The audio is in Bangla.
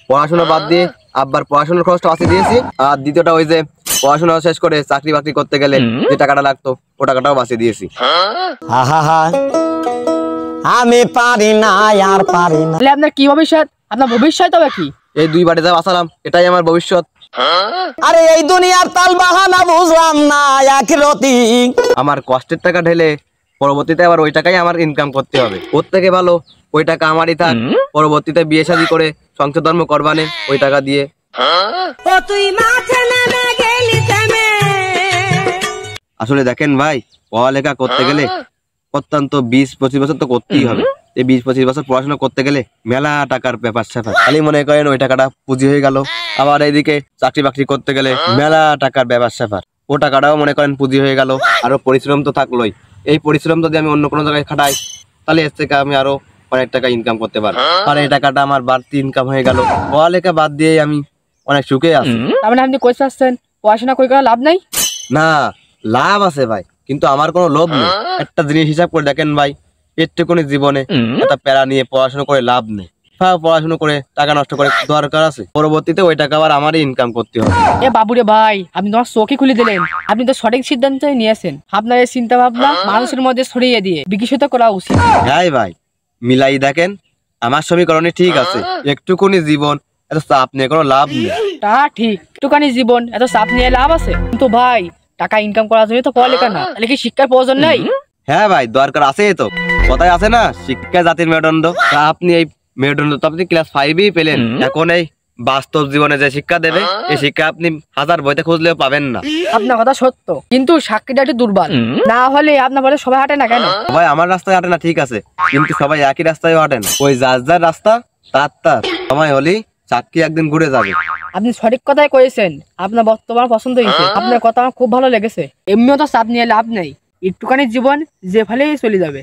পড়াশোনা বাদ দিয়ে আব্বার পড়াশোনার খরচটা বাঁচিয়ে দিয়েছি, আর দ্বিতীয়টা ওই যে পড়াশোনা শেষ করে চাকরি বাকরি করতে গেলে যে টাকাটা লাগতো ও টাকাটাও বাঁচিয়ে দিয়েছি। আমি পারি না আর পারি না। আপনার কি ভবিষ্যৎ? আপনার ভবিষ্যৎ হবে কি? এই 2 বারে যা বাঁচালাম এটাই আমার ভবিষ্যৎ। আরে এই দুনিয়ার তাল বাহানা বুঝলাম না একরতি। আমার কষ্টের টাকা ঢেলে পরবর্তীতে আবার ওই টাকাই আমার ইনকাম করতে হবে। ওর থেকে ভালো ওই টাকা আমারই থাক, পরবর্তীতে বিয়ে শাদী করে সংসার ধর্ম করবানে ওই টাকা দিয়ে। আসলে দেখেন ভাই, পড়ালেখা করতে গেলে অত্যন্ত 20-25 বছর তো করতেই হবে। এই 20-25 বছর পড়াশোনা করতে গেলে মেলা টাকার ব্যাপার স্যাপার। খালি মনে করেন ওই টাকাটা পুঁজি হয়ে গেল, আবার এইদিকে চাকরি বাকরি করতে গেলে মেলা টাকার ব্যাপার স্যাপার, ও টাকাটাও মনে করেন পুঁজি হয়ে গেল। আরো পরিশ্রম তো থাকলোই, এই পরিশ্রম যদি আমি অন্য কোনো জায়গায় খাটাই তাহলে এর থেকে আমি আরো অনেক টাকা ইনকাম করতে পারবো, আর এই টাকাটা আমার বাড়তি ইনকাম হয়ে গেল। পড়ালেখা বাদ দিয়ে আমি অনেক সুখে আছি। তার মানে আপনি কই চাচ্ছেন পড়াশোনা করে কোনো লাভ নাই? না, লাভ আছে ভাই, কিন্তু আমার কোনো লোভ নেই। একটা জিনিস হিসাব করে দেখেন ভাই, একটুখানি জীবনে একটা প্যারা নিয়ে পড়াশোনা করে লাভ নেই। পড়াশোনা করে টাকা নষ্ট করে দরকার আছে, পরবর্তীতে ওই টাকা আবার আমারই ইনকাম করতে হবে। এ বাবুরে ভাই, আপনি তোমার চোখে খুলে দিলেন। আপনি তো সঠিক সিদ্ধান্তই নিয়েছেন। আপনার এই চিন্তা ভাবনা মানুষের মধ্যে ছড়িয়ে দিয়ে বিকশিত করা উচিত। হ্যাঁ ভাই, মিলাই দেখেন, আমার সমীকরণে ঠিক আছে। একটুখানি জীবন, এত চাপ নিয়ে কোনো লাভ নেই। তা ঠিক, একটুখানি জীবন এত চাপ নিয়ে লাভ আছে? কিন্তু ভাই, টাকা ইনকাম করার জন্য তো পড়ালেখা না, তাহলে কি শিক্ষার প্রয়োজন নাই? হ্যাঁ ভাই, দরকার আছে। তো কথায় আছে না, শিক্ষা জাতির মেরুদণ্ড। আপনি এই মেরুদণ্ড তো আপনি ক্লাস 5-এই পেলেন। এখন এই বাস্তব জীবনে যে শিক্ষা দেবে, এই শিক্ষা আপনি 1000 বইতে খুঁজলেও পাবেন না। আপনার কথা সত্য, কিন্তু সাক্ষীটা একটু দুর্বল। না হলে আপনার বলে সবাই হাঁটে না কেন? সবাই আমার রাস্তায় হাঁটে না ঠিক আছে, কিন্তু সবাই একই রাস্তায় হাঁটে না। ওই যার যার রাস্তা তার সময় হলেই চাকরি একদিন ঘুরে যাবে। আপনি সঠিক কথাই কয়েছেন। আপনার বর্তমান পছন্দ হয়েছে, আপনার কথা আমার খুব ভালো লেগেছে। এমনিও তো চাপ নিয়ে লাভ নেই, একটুখানি জীবন যে ফেলেই চলে যাবে।